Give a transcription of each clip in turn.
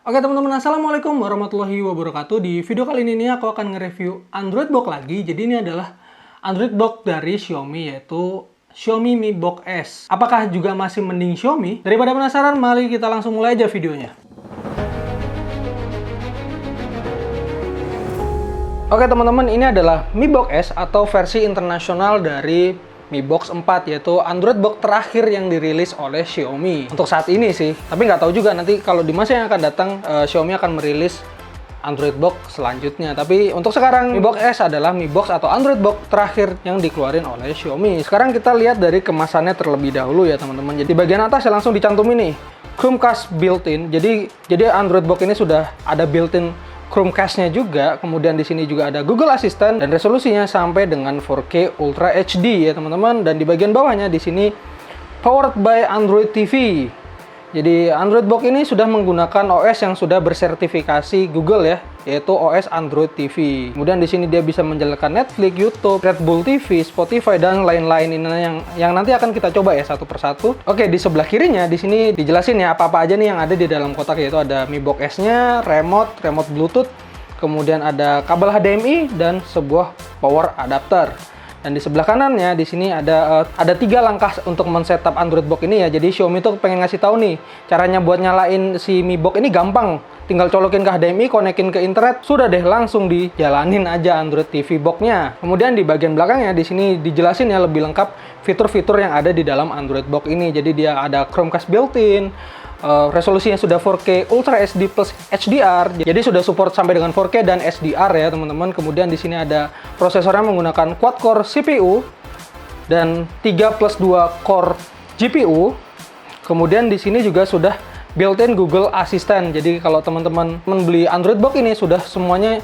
Oke teman-teman, assalamualaikum warahmatullahi wabarakatuh. Di video kali ini aku akan nge-review Android Box lagi. Jadi ini adalah Android Box dari Xiaomi, yaitu Xiaomi Mi Box S. Apakah juga masih mending Xiaomi? Daripada penasaran, mari kita langsung mulai aja videonya. Oke teman-teman, ini adalah Mi Box S atau versi internasional dari Mi Box 4, yaitu Android Box terakhir yang dirilis oleh Xiaomi untuk saat ini sih. Tapi nggak tahu juga nanti kalau di masa yang akan datang Xiaomi akan merilis Android Box selanjutnya. Tapi untuk sekarang Mi Box S adalah Mi Box atau Android Box terakhir yang dikeluarin oleh Xiaomi. Sekarang kita lihat dari kemasannya terlebih dahulu ya teman-teman. Jadi di bagian atas ya langsung dicantumin nih Chromecast built-in. Jadi Android Box ini sudah ada built-in Chromecast-nya juga, kemudian di sini juga ada Google Assistant dan resolusinya sampai dengan 4K Ultra HD ya teman-teman. Dan di bagian bawahnya di sini powered by Android TV. Jadi Android Box ini sudah menggunakan OS yang sudah bersertifikasi Google ya, yaitu OS Android TV. Kemudian di sini dia bisa menjalankan Netflix, YouTube, Red Bull TV, Spotify dan lain-lain ini yang nanti akan kita coba ya satu persatu. Oke, di sebelah kirinya di sini dijelasin ya apa-apa aja nih yang ada di dalam kotak, yaitu ada Mi Box S-nya, remote Bluetooth, kemudian ada kabel HDMI dan sebuah power adapter. Dan di sebelah kanannya di sini ada 3 langkah untuk men-setup Android Box ini ya. Jadi Xiaomi tuh pengen ngasih tahu nih caranya buat nyalain si Mi Box ini gampang. Tinggal colokin ke HDMI, konekin ke internet, sudah deh langsung dijalanin aja Android TV Box-nya. Kemudian di bagian belakangnya di sini dijelasin ya lebih lengkap fitur-fitur yang ada di dalam Android Box ini. Jadi dia ada Chromecast built-in, resolusinya sudah 4K Ultra HD plus HDR, jadi sudah support sampai dengan 4K dan HDR ya teman-teman. Kemudian di sini ada prosesornya menggunakan quad-core CPU dan 3+2 core GPU. Kemudian di sini juga sudah built-in Google Assistant. Jadi kalau teman-teman membeli Android Box ini sudah semuanya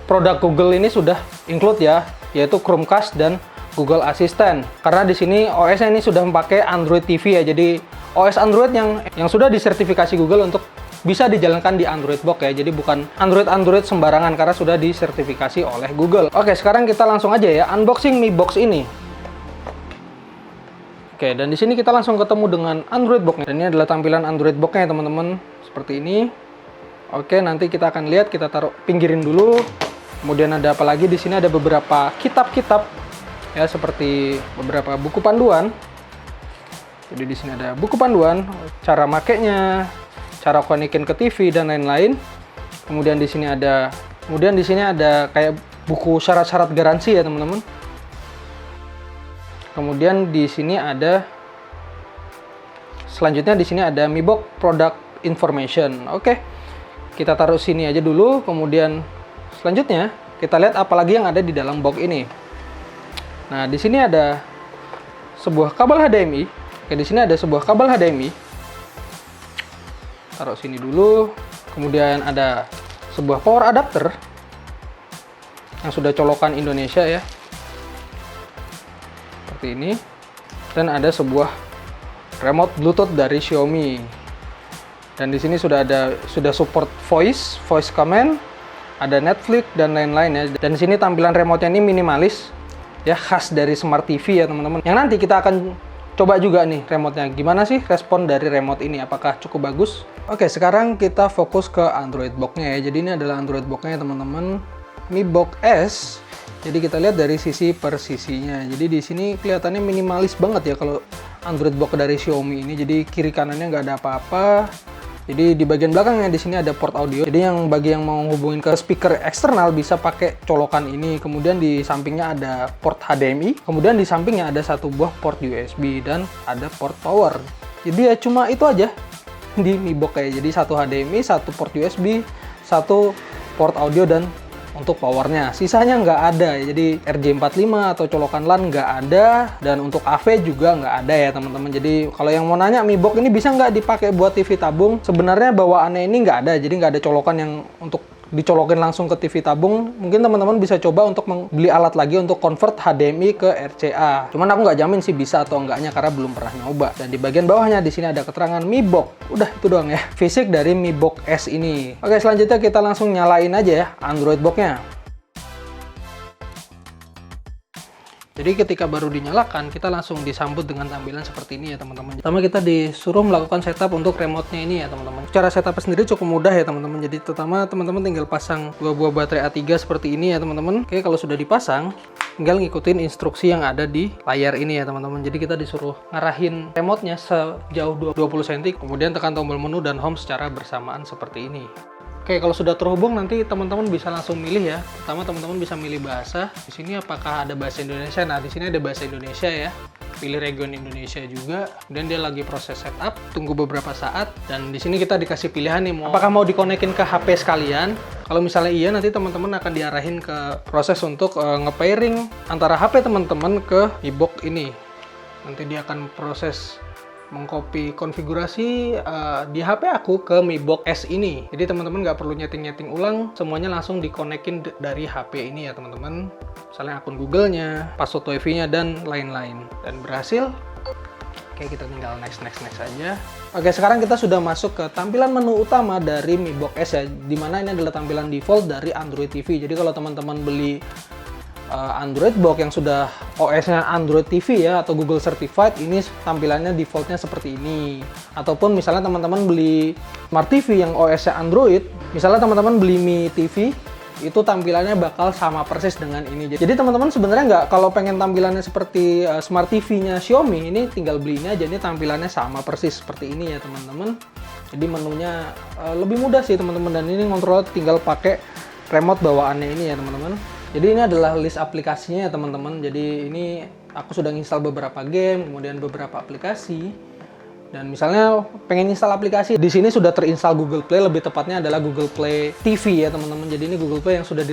produk Google ini sudah include ya, yaitu Chromecast dan Google Assistant. Karena di sini OS-nya ini sudah memakai Android TV ya. Jadi OS Android yang sudah disertifikasi Google untuk bisa dijalankan di Android Box ya. Jadi bukan Android sembarangan karena sudah disertifikasi oleh Google. Oke, sekarang kita langsung aja ya unboxing Mi Box ini. Oke, dan di sini kita langsung ketemu dengan Android Box-nya. Dan ini adalah tampilan Android Box-nya ya teman-teman. Seperti ini. Oke, nanti kita akan lihat, kita taruh pinggirin dulu. Kemudian ada apa lagi? Di sini ada beberapa kitab-kitab ya, seperti beberapa buku panduan. Jadi di sini ada buku panduan, cara makainya, cara konekin ke TV dan lain-lain. Kemudian di sini ada kayak buku syarat-syarat garansi ya teman-teman. Kemudian di sini ada selanjutnya di sini ada Mi Box Product Information. Oke. Kita taruh sini aja dulu. Kemudian selanjutnya kita lihat apalagi yang ada di dalam box ini. Nah, di sini ada sebuah kabel HDMI. Oke, di sini ada sebuah kabel HDMI. Taruh sini dulu. Kemudian ada sebuah power adapter yang sudah colokan Indonesia ya. Seperti ini. Dan ada sebuah remote Bluetooth dari Xiaomi. Dan di sini sudah support voice command, ada Netflix dan lain-lain ya. Dan di sini tampilan remote-nya ini minimalis ya, khas dari Smart TV ya teman-teman. Yang nanti kita akan coba juga nih remote-nya. Gimana sih respon dari remote ini? Apakah cukup bagus? Oke, sekarang kita fokus ke Android Box-nya ya. Jadi ini adalah Android Box-nya teman-teman. Mi Box S. Jadi kita lihat dari sisi per sisinya. Jadi di sini kelihatannya minimalis banget ya kalau Android Box dari Xiaomi ini. Jadi kiri kanannya nggak ada apa-apa. Jadi di bagian belakangnya di sini ada port audio. Jadi yang bagi yang mau hubungin ke speaker eksternal bisa pakai colokan ini. Kemudian di sampingnya ada port HDMI. Kemudian di sampingnya ada satu buah port USB dan ada port power. Jadi ya cuma itu aja di Mi Box kayak. Jadi satu HDMI, satu port USB, satu port audio dan untuk powernya. Sisanya nggak ada. Jadi RJ45 atau colokan LAN nggak ada. Dan untuk AV juga nggak ada ya teman-teman. Jadi kalau yang mau nanya Mi Box ini bisa nggak dipakai buat TV tabung? Sebenarnya bawaannya ini nggak ada. Jadi nggak ada colokan yang untuk dicolokin langsung ke TV tabung. Mungkin teman-teman bisa coba untuk beli alat lagi untuk convert HDMI ke RCA. Cuman aku nggak jamin sih bisa atau enggaknya karena belum pernah nyoba. Dan di bagian bawahnya di sini ada keterangan Mi Box. Udah itu doang ya. Fisik dari Mi Box S ini. Oke, selanjutnya kita langsung nyalain aja ya Android Box-nya. Jadi ketika baru dinyalakan, kita langsung disambut dengan tampilan seperti ini ya teman-teman. Pertama kita disuruh melakukan setup untuk remote-nya ini ya teman-teman. Cara setup sendiri cukup mudah ya teman-teman. Jadi pertama teman-teman tinggal pasang dua buah baterai A3 seperti ini ya teman-teman. Oke, kalau sudah dipasang, tinggal ngikutin instruksi yang ada di layar ini ya teman-teman. Jadi kita disuruh ngarahin remote-nya sejauh 20 cm, kemudian tekan tombol menu dan home secara bersamaan seperti ini. Oke, kalau sudah terhubung nanti teman-teman bisa langsung milih ya. Pertama teman-teman bisa milih bahasa. Di sini apakah ada bahasa Indonesia? Nah, di sini ada bahasa Indonesia ya. Pilih region Indonesia juga. Kemudian dia lagi proses setup, tunggu beberapa saat dan di sini kita dikasih pilihan nih apakah mau dikonekin ke HP sekalian. Kalau misalnya iya, nanti teman-teman akan diarahin ke proses untuk nge-pairing antara HP teman-teman ke Mi Box ini. Nanti dia akan proses mengcopy konfigurasi di HP aku ke Mi Box S ini. Jadi teman-teman nggak perlu nyeting-nyeting ulang, semuanya langsung dikonekin dari HP ini ya teman-teman. Misalnya akun Google-nya, password WiFi-nya dan lain-lain. Dan berhasil. Oke, kita tinggal next aja. Oke, sekarang kita sudah masuk ke tampilan menu utama dari Mi Box S ya, dimana ini adalah tampilan default dari Android TV. Jadi kalau teman-teman beli Android Box yang sudah OS-nya Android TV ya atau Google Certified, ini tampilannya defaultnya seperti ini. Ataupun misalnya teman-teman beli Smart TV yang OS-nya Android, misalnya teman-teman beli Mi TV, itu tampilannya bakal sama persis dengan ini. Jadi teman-teman sebenarnya nggak, kalau pengen tampilannya seperti Smart TV-nya Xiaomi, ini tinggal beli ini aja, ini tampilannya sama persis seperti ini ya teman-teman. Jadi menunya lebih mudah sih teman-teman, dan ini ngontrol tinggal pakai remote bawaannya ini ya teman-teman. Jadi ini adalah list aplikasinya ya teman-teman. Jadi ini aku sudah install beberapa game, kemudian beberapa aplikasi. Dan misalnya pengen install aplikasi, di sini sudah terinstall Google Play, lebih tepatnya adalah Google Play TV ya teman-teman. Jadi ini Google Play yang sudah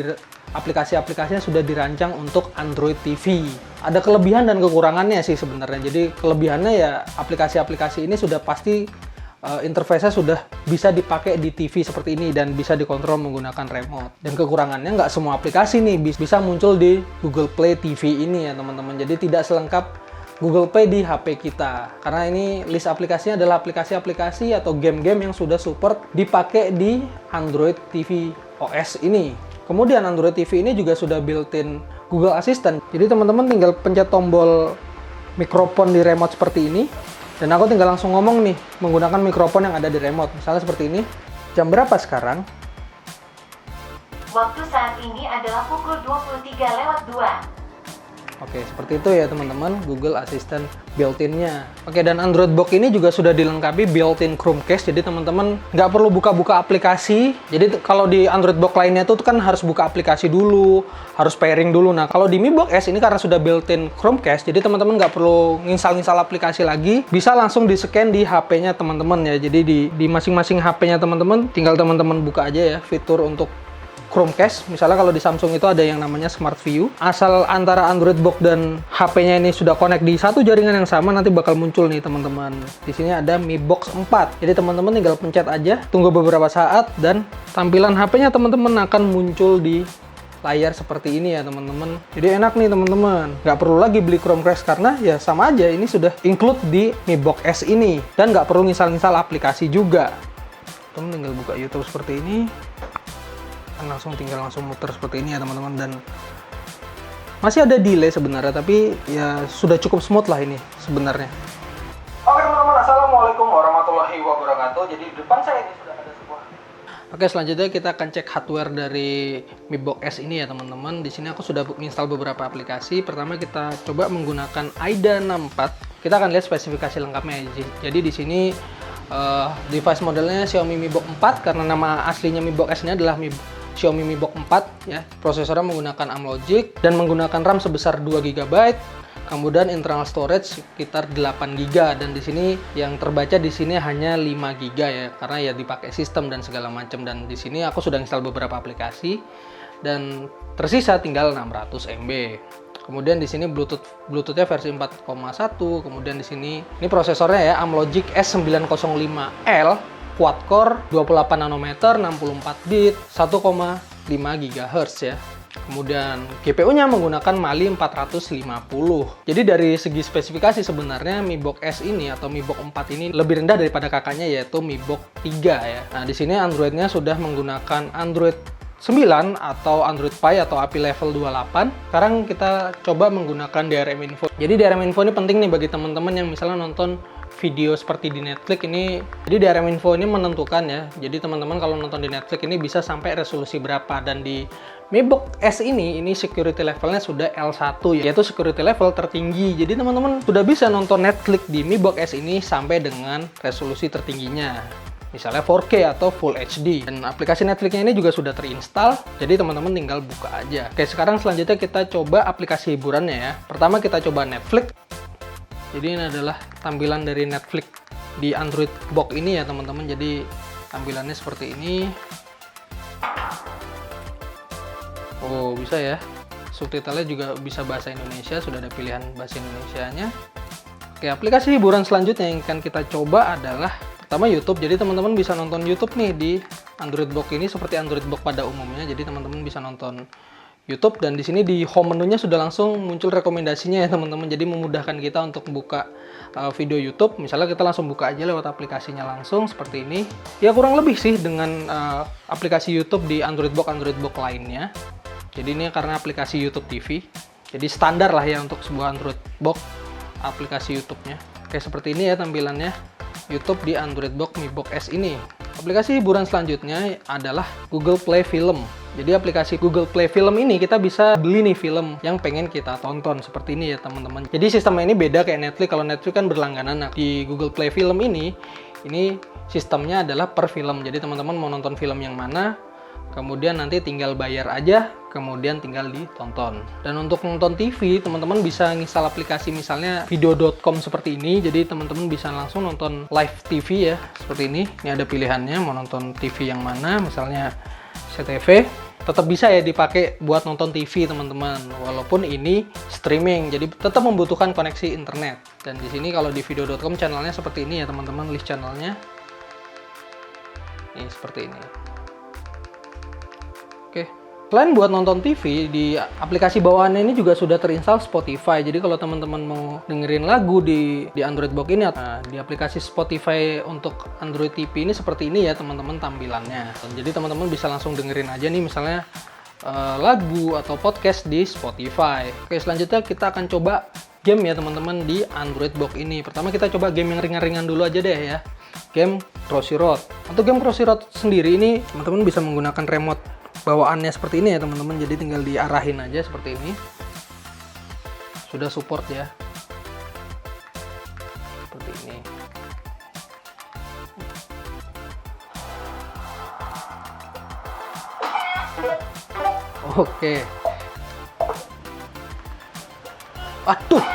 aplikasi-aplikasinya sudah dirancang untuk Android TV. Ada kelebihan dan kekurangannya sih sebenarnya. Jadi kelebihannya ya aplikasi-aplikasi ini sudah pasti interface-nya sudah bisa dipakai di TV seperti ini dan bisa dikontrol menggunakan remote. Dan kekurangannya nggak semua aplikasi nih bisa muncul di Google Play TV ini ya teman-teman. Jadi tidak selengkap Google Play di HP kita. Karena ini list aplikasinya adalah aplikasi-aplikasi atau game-game yang sudah support dipakai di Android TV OS ini. Kemudian Android TV ini juga sudah built-in Google Assistant. Jadi teman-teman tinggal pencet tombol mikrofon di remote seperti ini. Dan aku tinggal langsung ngomong nih, menggunakan mikrofon yang ada di remote. Misalnya seperti ini, jam berapa sekarang? Waktu saat ini adalah pukul 23:02. Oke, seperti itu ya teman-teman, Google Assistant built-in-nya. Oke, dan Android Box ini juga sudah dilengkapi built-in Chromecast, jadi teman-teman nggak perlu buka-buka aplikasi. Jadi kalau di Android Box lainnya tuh kan harus buka aplikasi dulu, harus pairing dulu. Nah, kalau di Mi Box S ini karena sudah built-in Chromecast, jadi teman-teman nggak perlu nginstal aplikasi lagi, bisa langsung di-scan di HP-nya teman-teman ya. Jadi di masing-masing HP-nya teman-teman, tinggal teman-teman buka aja ya fitur untuk Chromecast. Misalnya kalau di Samsung itu ada yang namanya Smart View. Asal antara Android Box dan HP-nya ini sudah connect di satu jaringan yang sama, nanti bakal muncul nih teman-teman. Di sini ada Mi Box 4. Jadi teman-teman tinggal pencet aja, tunggu beberapa saat dan tampilan HP-nya teman-teman akan muncul di layar seperti ini ya teman-teman. Jadi enak nih teman-teman. Nggak perlu lagi beli Chromecast karena ya sama aja, ini sudah include di Mi Box S ini. Dan nggak perlu nginstal aplikasi juga. Teman tinggal buka YouTube seperti ini. Tinggal langsung muter seperti ini ya teman-teman, dan masih ada delay sebenarnya, tapi ya sudah cukup smooth lah ini sebenarnya. Oke teman-teman, assalamualaikum warahmatullahi wabarakatuh. Jadi di depan saya ini sudah ada sebuah. Oke, selanjutnya kita akan cek hardware dari Mi Box S ini ya teman-teman. Di sini aku sudah install beberapa aplikasi. Pertama kita coba menggunakan AIDA 64. Kita akan lihat spesifikasi lengkapnya. Jadi di sini device modelnya Xiaomi Mi Box 4 karena nama aslinya Mi Box S ini adalah Xiaomi Mi Box 4 ya. Prosesornya menggunakan AMLogic dan menggunakan RAM sebesar 2 GB. Kemudian internal storage sekitar 8 GB, dan di sini yang terbaca di sini hanya 5 GB ya, karena ya dipakai sistem dan segala macam. Dan di sini aku sudah install beberapa aplikasi dan tersisa tinggal 600 MB. Kemudian di sini Bluetooth-nya versi 4.1. Kemudian di sini ini prosesornya ya AMLogic S905L quad core 28 nanometer 64 bit 1,5 GHz ya. Kemudian GPU-nya menggunakan Mali 450. Jadi dari segi spesifikasi sebenarnya Mi Box S ini atau Mi Box 4 ini lebih rendah daripada kakaknya, yaitu Mi Box 3 ya. Nah, di sini Android-nya sudah menggunakan Android 9 atau Android Pie atau API level 28. Sekarang kita coba menggunakan DRM Info. Jadi DRM Info ini penting nih bagi teman-teman yang misalnya nonton video seperti di Netflix ini. Jadi DRM Info ini menentukan ya. Jadi teman-teman kalau nonton di Netflix ini bisa sampai resolusi berapa, dan di Mi Box S ini security levelnya sudah L1, yaitu security level tertinggi. Jadi teman-teman sudah bisa nonton Netflix di Mi Box S ini sampai dengan resolusi tertingginya. Misalnya 4K atau Full HD. Dan aplikasi Netflix-nya ini juga sudah terinstall, jadi teman-teman tinggal buka aja. Oke, sekarang selanjutnya kita coba aplikasi hiburannya ya. Pertama kita coba Netflix. Jadi ini adalah tampilan dari Netflix di Android Box ini ya teman-teman. Jadi tampilannya seperti ini. Oh, bisa ya. Subtitlenya juga bisa bahasa Indonesia, sudah ada pilihan bahasa Indonesianya. Oke, aplikasi hiburan selanjutnya yang akan kita coba adalah pertama YouTube. Jadi teman-teman bisa nonton YouTube nih di Android Box ini seperti Android Box pada umumnya. Jadi teman-teman bisa nonton YouTube, dan di sini di home menunya sudah langsung muncul rekomendasinya ya teman-teman. Jadi memudahkan kita untuk buka video YouTube. Misalnya kita langsung buka aja lewat aplikasinya langsung seperti ini. Ya kurang lebih sih dengan aplikasi YouTube di Android Box lainnya. Jadi ini karena aplikasi YouTube TV. Jadi standar lah ya untuk sebuah Android Box aplikasi YouTube-nya. Oke, seperti ini ya tampilannya YouTube di Android Box Mi Box S ini. Aplikasi hiburan selanjutnya adalah Google Play Film. Jadi aplikasi Google Play Film ini kita bisa beli nih film yang pengen kita tonton seperti ini ya teman-teman. Jadi sistemnya ini beda kayak Netflix. Kalau Netflix kan berlangganan. Nah, di Google Play Film ini sistemnya adalah per film. Jadi teman-teman mau nonton film yang mana, kemudian nanti tinggal bayar aja, kemudian tinggal ditonton. Dan untuk nonton TV, teman-teman bisa nginstal aplikasi misalnya video.com seperti ini. Jadi teman-teman bisa langsung nonton live TV ya, seperti ini. Ini ada pilihannya mau nonton TV yang mana, misalnya CTV. Tetap bisa ya dipakai buat nonton TV teman-teman, walaupun ini streaming. Jadi tetap membutuhkan koneksi internet. Dan di sini kalau di video.com channelnya seperti ini ya teman-teman, list channelnya. Ini seperti ini. Oke, selain buat nonton TV, di aplikasi bawaannya ini juga sudah terinstall Spotify. Jadi kalau teman-teman mau dengerin lagu di Android Box ini, di aplikasi Spotify untuk Android TV ini seperti ini ya teman-teman tampilannya. Jadi teman-teman bisa langsung dengerin aja nih misalnya lagu atau podcast di Spotify. Oke, selanjutnya kita akan coba game ya teman-teman di Android Box ini. Pertama kita coba game yang ringan-ringan dulu aja deh ya. Game Crossy Road. Untuk game Crossy Road sendiri ini teman-teman bisa menggunakan remote bawaannya seperti ini ya teman-teman. Jadi tinggal diarahin aja seperti ini. Sudah support ya. Seperti ini. Oke. Aduh.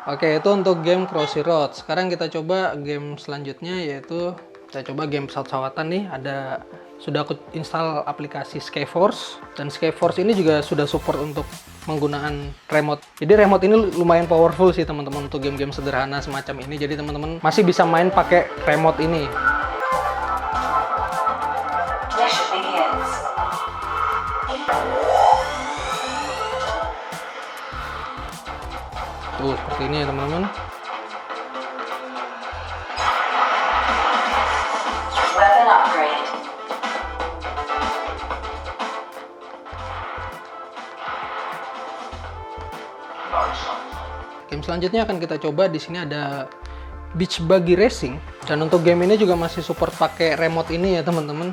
Oke, itu untuk game Crossy Road. Sekarang kita coba game selanjutnya, yaitu kita coba game pesawat-pesawatan nih. Sudah aku install aplikasi Skyforce, dan Skyforce ini juga sudah support untuk menggunakan remote. Jadi remote ini lumayan powerful sih teman-teman untuk game-game sederhana semacam ini. Jadi teman-teman masih bisa main pakai remote ini. Tuh seperti ini ya teman-teman. Weapon upgrade. Game selanjutnya akan kita coba. Di sini ada Beach Buggy Racing, dan untuk game ini juga masih support pakai remote ini ya teman-teman.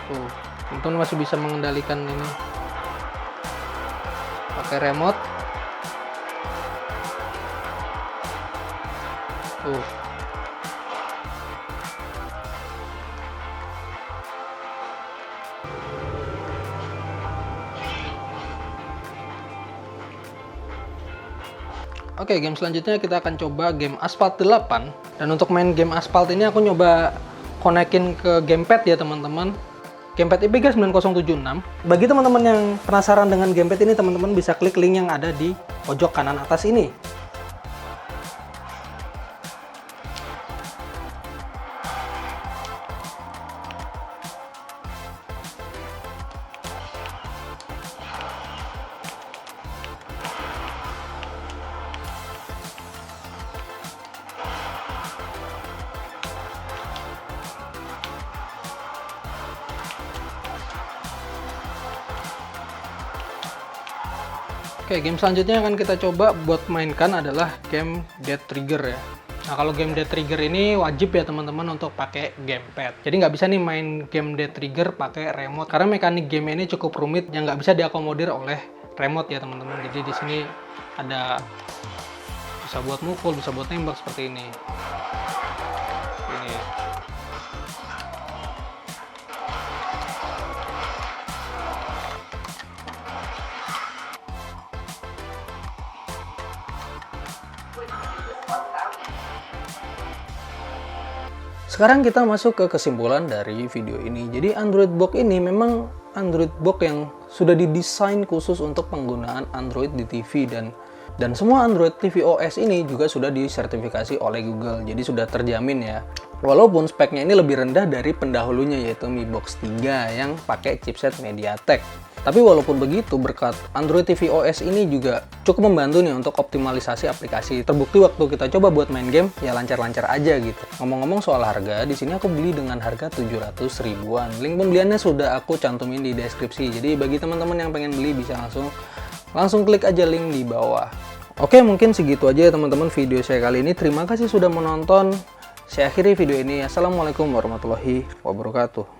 Tuh, teman-teman masih bisa mengendalikan ini pakai remote. Tuh. Oke, game selanjutnya kita akan coba game Asphalt 8. Dan untuk main game Asphalt ini aku nyoba konekin ke gamepad ya teman-teman. Gamepad IPG 9076. Bagi teman-teman yang penasaran dengan gamepad ini, teman-teman bisa klik link yang ada di pojok kanan atas ini. Oke, game selanjutnya yang akan kita coba buat mainkan adalah game Dead Trigger ya. Nah, kalau game Dead Trigger ini wajib ya teman-teman untuk pakai gamepad. Jadi nggak bisa nih main game Dead Trigger pakai remote karena mekanik game ini cukup rumit yang nggak bisa diakomodir oleh remote ya teman-teman. Jadi di sini ada bisa buat mukul, bisa buat nembak seperti ini. Ini. Sekarang kita masuk ke kesimpulan dari video ini. Jadi Android Box ini memang Android Box yang sudah didesain khusus untuk penggunaan Android di TV dan semua Android TV OS ini juga sudah disertifikasi oleh Google. Jadi sudah terjamin ya. Walaupun speknya ini lebih rendah dari pendahulunya yaitu Mi Box 3 yang pakai chipset MediaTek. Tapi walaupun begitu, berkat Android TV OS ini juga cukup membantu nih untuk optimalisasi aplikasi. Terbukti waktu kita coba buat main game, ya lancar-lancar aja gitu. Ngomong-ngomong soal harga, di sini aku beli dengan harga 700 ribuan. Link pembeliannya sudah aku cantumin di deskripsi. Jadi bagi teman-teman yang pengen beli bisa langsung klik aja link di bawah. Oke, mungkin segitu aja ya teman-teman video saya kali ini. Terima kasih sudah menonton. Saya akhiri video ini. Assalamualaikum warahmatullahi wabarakatuh.